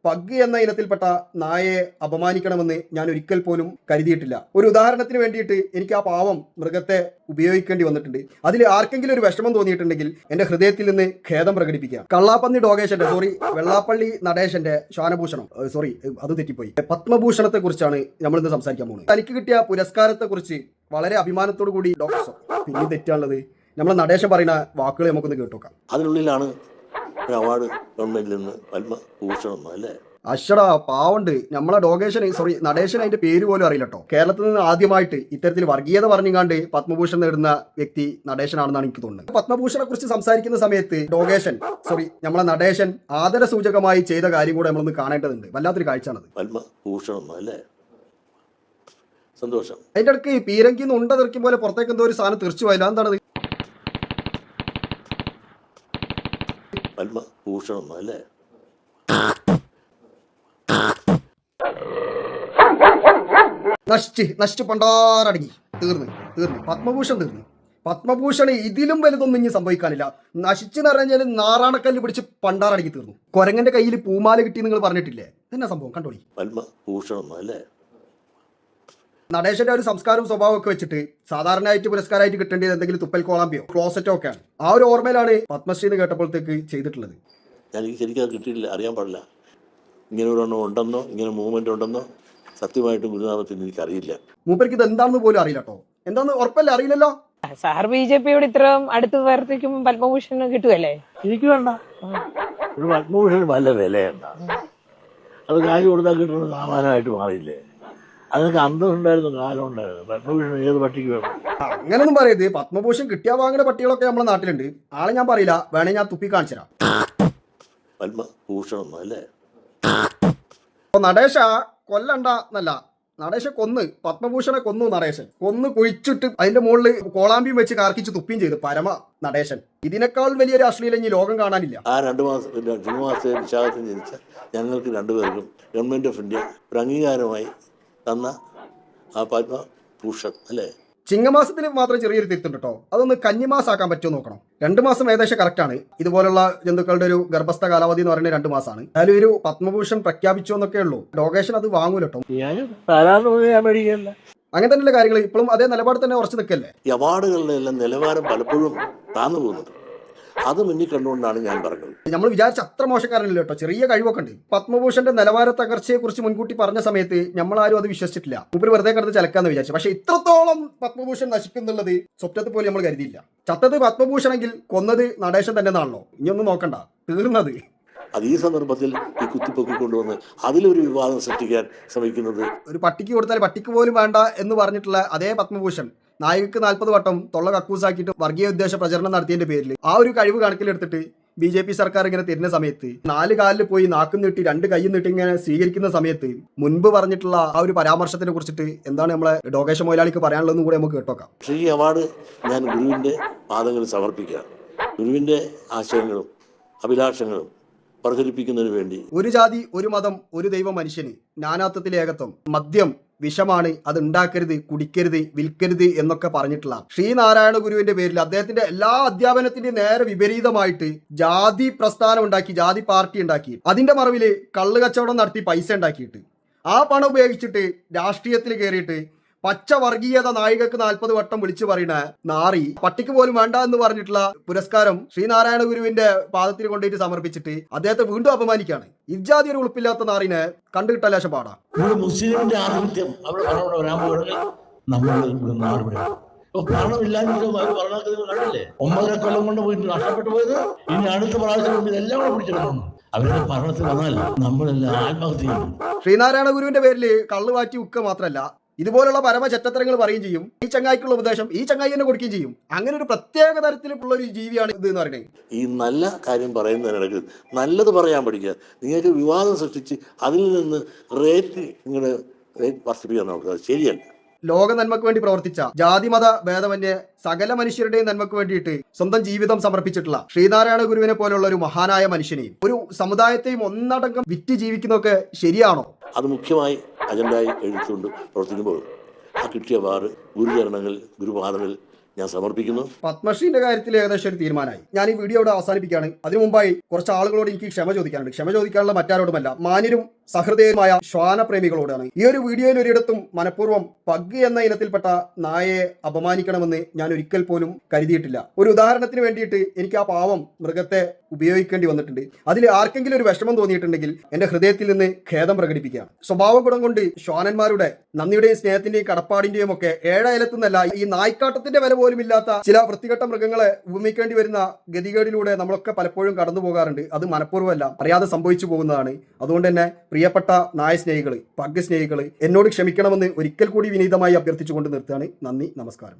Pug എന്ന ഇനത്തിൽപ്പെട്ട നായയെ അപമാനിക്കണമെന്ന് ഞാൻ ഒരിക്കൽ പോലും കരുതിയിട്ടില്ല. ഒരു ഉദാഹരണത്തിന് വേണ്ടിയിട്ട് എനിക്ക് ആ പാവം മൃഗത്തെ ഉപയോഗിക്കേണ്ടി വന്നിട്ടുണ്ട്. അതിൽ ആർക്കെങ്കിലും ഒരു വിഷമം തോന്നിയിട്ടുണ്ടെങ്കിൽ എന്റെ ഹൃദയത്തിൽ നിന്ന് ഖേദം പ്രകടിപ്പിക്കാം. കള്ളാപ്പന്നി ഡോഗേഷന്റെ വെള്ളാപ്പള്ളി നടേശന്റെ ശ്വാനഭൂഷണം അത് തെറ്റിപ്പോയി പത്മഭൂഷണത്തെ കുറിച്ചാണ് നമ്മൾ ഇന്ന് സംസാരിക്കാൻ പോകുന്നത്. തനിക്ക് കിട്ടിയ പുരസ്കാരത്തെ കുറിച്ച് വളരെ അഭിമാനത്തോടു കൂടി ഡോക്ടർ പിന്നെ തെറ്റാനുള്ളത് നമ്മളെ നടേശൻ പറയുന്ന വാക്കുകൾ നമുക്കൊന്ന് കേട്ടോക്കാം. അതിനുള്ളിലാണ് ഒരു അവാർഡ് ഗവൺമെന്റിൽ നിന്ന് പത്മഭൂഷണം അല്ലേ. അശ്വടാ പാവുണ്ട് നമ്മളെ നടേശൻ അതിന്റെ പേര് പോലും അറിയില്ല കേട്ടോ. കേരളത്തിൽ നിന്ന് ആദ്യമായിട്ട് ഇത്തരത്തിൽ വർഗീയത പറഞ്ഞുകാണ്ട് പത്മഭൂഷൺ നേടുന്ന വ്യക്തി നടേശനാണെന്നാണ് എനിക്ക് തോന്നുന്നത്. പത്മഭൂഷണെ കുറിച്ച് സംസാരിക്കുന്ന സമയത്ത് നമ്മളെ നടേശൻ ആദര സൂചകമായി ചെയ്ത കാര്യം കൂടെ നമ്മളൊന്ന് കാണേണ്ടതുണ്ട്. വല്ലാത്തൊരു കാഴ്ചയാണത്. പത്മഭൂഷണം അല്ലേ, സന്തോഷം. അതിന്റെ ഇടയ്ക്ക് പീരങ്കിന്ന് ഉണ്ട തെറിക്കും പോലെ പുറത്തേക്ക് എന്തോ ഒരു സാധനം തെറിച്ചു പോയില്ല. എന്താണ് പത്മഭൂഷണം അല്ലേ. നശിച്ച് പണ്ടാറടങ്ങി തീർന്ന് പത്മഭൂഷൺ തീർന്നു. പത്മഭൂഷണ് ഇതിലും വലുതൊന്നും ഇനി സംഭവിക്കാനില്ല. നശിച്ചെന്ന് പറഞ്ഞാൽ നാറാണക്കല്ല് പിടിച്ച് പണ്ടാറടങ്ങി തീർന്നു. കൊരങ്ങന്റെ കയ്യിൽ പൂമാല കിട്ടി നിങ്ങൾ പറഞ്ഞിട്ടില്ലേ? എന്നാ സംഭവം കണ്ടോളി. പത്മഭൂഷണം അല്ലേ. നടേശന്റെ ഒരു സംസ്കാരവും സ്വഭാവം ഒക്കെ വെച്ചിട്ട് സാധാരണയായിട്ട് പുരസ്കാരമായിട്ട് കിട്ടേണ്ടത് എന്തെങ്കിലും തുപ്പൽ കോളാമ്പിയോ ക്ലോസറ്റോ ഒക്കെയാണ്. ആ ഒരു ഓർമ്മയിലാണ് പത്മശ്രീ എന്ന് കേട്ടപ്പോഴത്തേക്ക് ചെയ്തിട്ടുള്ളത്. എനിക്ക് ശരിക്കും അത് കിട്ടിയിട്ടില്ല, അറിയാൻ പാടില്ല. ഇങ്ങനെ ഒരെണ്ണം ഉണ്ടെന്നോ ഇങ്ങനെ മൂവ്മെന്റ് ഉണ്ടെന്നോ സത്യമായിട്ടും ഗുരുനാമത്തിന് എനിക്കറിയില്ല. മൂപ്പർക്ക് ഇത് എന്താണെന്ന് പോലും അറിയില്ല കേട്ടോ. എന്താന്ന് ഉറപ്പല്ല, അറിയില്ലല്ലോ. സാർ ബിജെപിയോട് ഇത്രയും അടുത്ത് പ്രവർത്തിക്കുമ്പോൾ പത്മഭൂഷൺ കിട്ടുമല്ലേ? എനിക്ക് വേണ്ട. ഒരു പത്മഭൂഷൺ വല്ല വിലയുണ്ട. അത് കാശ് കൊടുത്താൽ കിട്ടുന്ന സാമാനമായിട്ട് മാറിയില്ലേ. അതൊക്കെ അന്തമുണ്ടായിരുന്നു, കാലം ഉണ്ടായിരുന്നു. പത്മഭൂഷൺ ഏത് പട്ടിക്ക് വേണം? അങ്ങനൊന്നും പറയരുത്. പത്മഭൂഷൺ കിട്ടിയാ വാങ്ങുന്ന പട്ടികളൊക്കെ നമ്മുടെ നാട്ടിലുണ്ട്. ആളെ ഞാൻ പറയില്ല, വേണേ ഞാൻ തുപ്പി കാണിച്ചു തരാം. പത്മഭൂഷണം അല്ലേ. നടേശ കൊല്ലണ്ട എന്നല്ല, നടേശ പത്മഭൂഷണെ കൊന്നു. നടേശൻ കുഴിച്ചിട്ട് അതിന്റെ മുകളിൽ കോളാമ്പിയും വെച്ച് കാർക്കിച്ച് തുപ്പിയും ചെയ്തു പരമ നടേശൻ. ഇതിനേക്കാൾ വലിയൊരു അശ്ലീലം ഇനി ലോകം കാണാനില്ല. ആ 2 മാസത്തെ വിശാഖത്തിൽ ജനിച്ച ഞങ്ങൾക്ക് രണ്ടുപേർക്കും ഗവൺമെന്റ് ഓഫ് ഇന്ത്യ ഒരു അംഗീകാരമായി തന്ന ആ പത്മഭൂഷൺ അല്ലേ. ചിങ്ങമാസത്തിൽ മാത്രം ചെറിയൊരു തിരുത്തുണ്ട് കേട്ടോ. അതൊന്ന് കന്നിമാസാക്കാൻ പറ്റുമോ നോക്കണം. 2 മാസം ഏകദേശം കറക്റ്റാണ്. ഇതുപോലുള്ള ജന്തുക്കളുടെ ഒരു ഗർഭസ്ഥ കാലാവധി എന്ന് പറയുന്നത് 2 മാസമാണ്. അതിൽ ഒരു പത്മഭൂഷൺ പ്രഖ്യാപിച്ചു എന്നൊക്കെ ഉള്ളൂ. ഡോഗേഷൻ അത് വാങ്ങൂല കേട്ടോ. അങ്ങനെ തന്നെയുള്ള കാര്യങ്ങൾ ഇപ്പോഴും അതേ നിലപാട് തന്നെ ഉറച്ചു നിൽക്കല്ലേ. ഈ അവാർഡുകളുടെ എല്ലാം നിലവാരം പലപ്പോഴും താന്നു പോകുന്നുണ്ട്. അത് മുന്നിൽ കണ്ടുകൊണ്ടാണ് ഞാൻ പറഞ്ഞത്. നമ്മൾ വിചാരിച്ച അത്ര മോശക്കാരനല്ലോ കേട്ടോ. ചെറിയ കഴിവൊക്കെ ഉണ്ട്. പത്മഭൂഷന്റെ നിലവാര തകർച്ചയെ കുറിച്ച് മുൻകൂട്ടി പറഞ്ഞ സമയത്ത് നമ്മളാരും അത് വിശ്വസിച്ചിട്ടില്ല. മുമ്പ് വെറുതെ കിടന്ന് ചലക്കാന്ന് വിചാരിച്ചു. പക്ഷെ ഇത്രത്തോളം പത്മഭൂഷൺ നശിക്കുന്നുള്ളത് സ്വപ്നത്തിൽ പോലും നമ്മൾ കരുതിയില്ല. ചത്തത് പത്മഭൂഷണെങ്കിൽ കൊന്നത് നടേശൻ തന്നെ എന്നാണല്ലോ. ഇനിയൊന്നും നോക്കണ്ട, തീർന്നത്. അത് ഈ സന്ദർഭത്തിൽ ഈ കുത്തിപ്പൊക്കി കൊണ്ടുവന്ന് അതിലൊരു വിവാദം സൃഷ്ടിക്കാൻ ശ്രമിക്കുന്നത്. ഒരു പട്ടിക്ക് കൊടുത്താൽ പട്ടിക്ക് പോലും വേണ്ട എന്ന് പറഞ്ഞിട്ടുള്ള അതേ പത്മഭൂഷൺ നായികക്ക് 40 വട്ടം തൊള്ള കക്കൂസാക്കിയിട്ട് വർഗീയ ഉദ്ദേശ പ്രചരണം നടത്തിയതിന്റെ പേരിൽ ആ ഒരു കഴിവ് കണക്കിലെടുത്തിട്ട് BJP സർക്കാർ ഇങ്ങനെ തരുന്ന സമയത്ത് 4 കാലിൽ പോയി നാക്കും നീട്ടി 2 കൈയും നീട്ടി ഇങ്ങനെ സ്വീകരിക്കുന്ന സമയത്ത് മുൻപ് പറഞ്ഞിട്ടുള്ള ആ ഒരു പരാമർശത്തിനെ കുറിച്ചിട്ട് എന്താണ് നമ്മളെ ഡോഗേശ മൊയിലാളിക്ക് പറയാനുള്ളതെന്ന് കൂടെ നമുക്ക് കേട്ടോക്കാം. ഈ അവാർഡ് ഞാൻ ഗുരുവിന്റെ പാദങ്ങളിൽ സമർപ്പിക്കുക. ഗുരുവിന്റെ ആശയങ്ങളും അഭിലാഷങ്ങളും പ്രചരിപ്പിക്കുന്നതിന് വേണ്ടി. ഒരു ജാതി, ഒരു മതം, ഒരു ദൈവം, മനുഷ്യന് നാനാത്വത്തിലെ ഏകത്വം. മദ്യം വിഷമാണ്, അത് ഉണ്ടാക്കരുത്, കുടിക്കരുത്, വിൽക്കരുത് എന്നൊക്കെ പറഞ്ഞിട്ടുള്ള ശ്രീനാരായണ ഗുരുവിന്റെ പേരിൽ അദ്ദേഹത്തിന്റെ എല്ലാ അധ്യാപനത്തിന്റെ നേരെ വിപരീതമായിട്ട് ജാതി പ്രസ്ഥാനം ഉണ്ടാക്കി, ജാതി പാർട്ടി ഉണ്ടാക്കി, അതിന്റെ മറവില് കള്ള് കച്ചവടം നടത്തി പൈസ ഉണ്ടാക്കിയിട്ട് ആ പണം ഉപയോഗിച്ചിട്ട് രാഷ്ട്രീയത്തിൽ കയറിയിട്ട് പച്ച വർഗീയത നായികക്ക് 40 വട്ടം വിളിച്ചു പറയുന്ന നാറി പട്ടിക്ക് പോലും വേണ്ട എന്ന് പറഞ്ഞിട്ടുള്ള പുരസ്കാരം ശ്രീനാരായണ ഗുരുവിന്റെ പാദത്തിൽ കൊണ്ടുപോയിട്ട് സമർപ്പിച്ചിട്ട് അദ്ദേഹത്തെ വീണ്ടും അപമാനിക്കാണ്. ഇജാതി ഒരു ഉളുപ്പില്ലാത്ത നാറിനെ കണ്ടുകിട്ടാൻ ലേശം പാടാ. മുസ്ലിമിന്റെ ആധിപത്യം അവിടെ വരാൻ പോകുന്നത് നമ്മൾ കണ്ടില്ലേ. 9.5 കൊല്ലം കൊണ്ട് പോയിട്ട് നഷ്ടപ്പെട്ടു പോയത്. ഇനി അടുത്ത പ്രാവശ്യം ഇതെല്ലാം കൂടെ പിടിച്ചെടുക്കുന്നു. അവരുടെ ഭരണത്തിൽ വന്നാൽ നമ്മളെല്ലാം ആത്മഹത്യ ചെയ്യും. ശ്രീനാരായണ ഗുരുവിന്റെ പേരിൽ കള്ളു മാറ്റി ഉക്ക മാത്രമല്ല, ഇതുപോലുള്ള പരമ ചെറ്റത്തരങ്ങൾ പറയുകയും ചെയ്യും. ഈ ചങ്ങായിക്കുള്ള ഉപദേശം ഈ ചങ്ങായി തന്നെ കൊടുക്കുകയും ചെയ്യും. അങ്ങനെ ഒരു പ്രത്യേക തരത്തിലുള്ള ഒരു ജീവിയാണ് ഇത് എന്ന് പറയുന്നത്. ഈ നല്ല കാര്യം പറയുന്നതിനിടയ്ക്ക് നല്ലത് പറയാൻ പഠിക്കുക. നിങ്ങൾക്ക് വിവാദം സൃഷ്ടിച്ച് അതിൽ നിന്ന് റേറ്റ് വർദ്ധിപ്പിക്കാൻ നോക്കുക, ശരിയല്ല. ലോക നന്മക്ക് വേണ്ടി പ്രവർത്തിച്ച, ജാതിമത ഭേദമന്യേ സകല മനുഷ്യരുടെയും നന്മക്ക് വേണ്ടിയിട്ട് സ്വന്തം ജീവിതം സമർപ്പിച്ചിട്ടുള്ള ശ്രീനാരായണ ഗുരുവിനെ പോലുള്ള ഒരു മഹാനായ മനുഷ്യനെയും ഒരു സമുദായത്തെയും ഒന്നടങ്കം വിറ്റ് ജീവിക്കുന്നതൊക്കെ ശരിയാണോ? അത് മുഖ്യമായി അജണ്ടയായി എഴുത്തുകൊണ്ട് പ്രവർത്തിക്കുമ്പോൾ ആ കിട്ടിയ അവാർഡ് ഗുരുചരണങ്ങളിൽ, ഗുരുപാദങ്ങളിൽ ഞാൻ സമർപ്പിക്കുന്നു. പത്മശ്രീന്റെ കാര്യത്തിൽ ഏകദേശം ഒരു തീരുമാനമായി. ഞാൻ ഈ വീഡിയോ ഇവിടെ അവസാനിപ്പിക്കുകയാണ്. അതിനു മുമ്പായി കുറച്ച് ആളുകളോട് എനിക്ക് ക്ഷമ ചോദിക്കാനുണ്ട്. ക്ഷമ ചോദിക്കാനുള്ള മറ്റാരോടുമല്ല, മാന്യരും സഹൃദയമായ ശ്വാനപ്രേമികളോടാണ്. ഈ ഒരു വീഡിയോയിൽ ഒരിടത്തും മനഃപൂർവ്വം പഗ് എന്ന ഇനത്തിൽപ്പെട്ട നായയെ അപമാനിക്കണമെന്ന് ഞാൻ ഒരിക്കൽ പോലും കരുതിയിട്ടില്ല. ഒരു ഉദാഹരണത്തിന് വേണ്ടിയിട്ട് എനിക്ക് ആ പാവം മൃഗത്തെ ഉപയോഗിക്കേണ്ടി വന്നിട്ടുണ്ട്. അതിൽ ആർക്കെങ്കിലും ഒരു വിഷമം തോന്നിയിട്ടുണ്ടെങ്കിൽ എന്റെ ഹൃദയത്തിൽ നിന്ന് ഖേദം പ്രകടിപ്പിക്കുകയാണ്. സ്വഭാവ ഗുണം കൊണ്ട് ശ്വാനന്മാരുടെ നന്ദിയുടെയും സ്നേഹത്തിന്റെയും കടപ്പാടിന്റെയും ഒക്കെ ഏഴയലത്തുനിന്നല്ല, ഈ നായ്ക്കാട്ടത്തിന്റെ വില പോലും ഇല്ലാത്ത ചില വൃത്തികെട്ട മൃഗങ്ങളെ ഉപമിക്കേണ്ടി വരുന്ന ഗതികേടിലൂടെ നമ്മളൊക്കെ പലപ്പോഴും കടന്നു പോകാറുണ്ട്. അത് മനഃപൂർവ്വമല്ല, അറിയാതെ സംഭവിച്ചു പോകുന്നതാണ്. അതുകൊണ്ട് തന്നെ പ്രിയപ്പെട്ട നായ സ്നേഹികൾ, പഗ് സ്നേഹികൾ, എന്നോട് ക്ഷമിക്കണമെന്ന് ഒരിക്കൽ കൂടി വിനീതമായി അഭ്യർത്ഥിച്ചുകൊണ്ട് നിർത്തുകയാണ്. നന്ദി, നമസ്കാരം.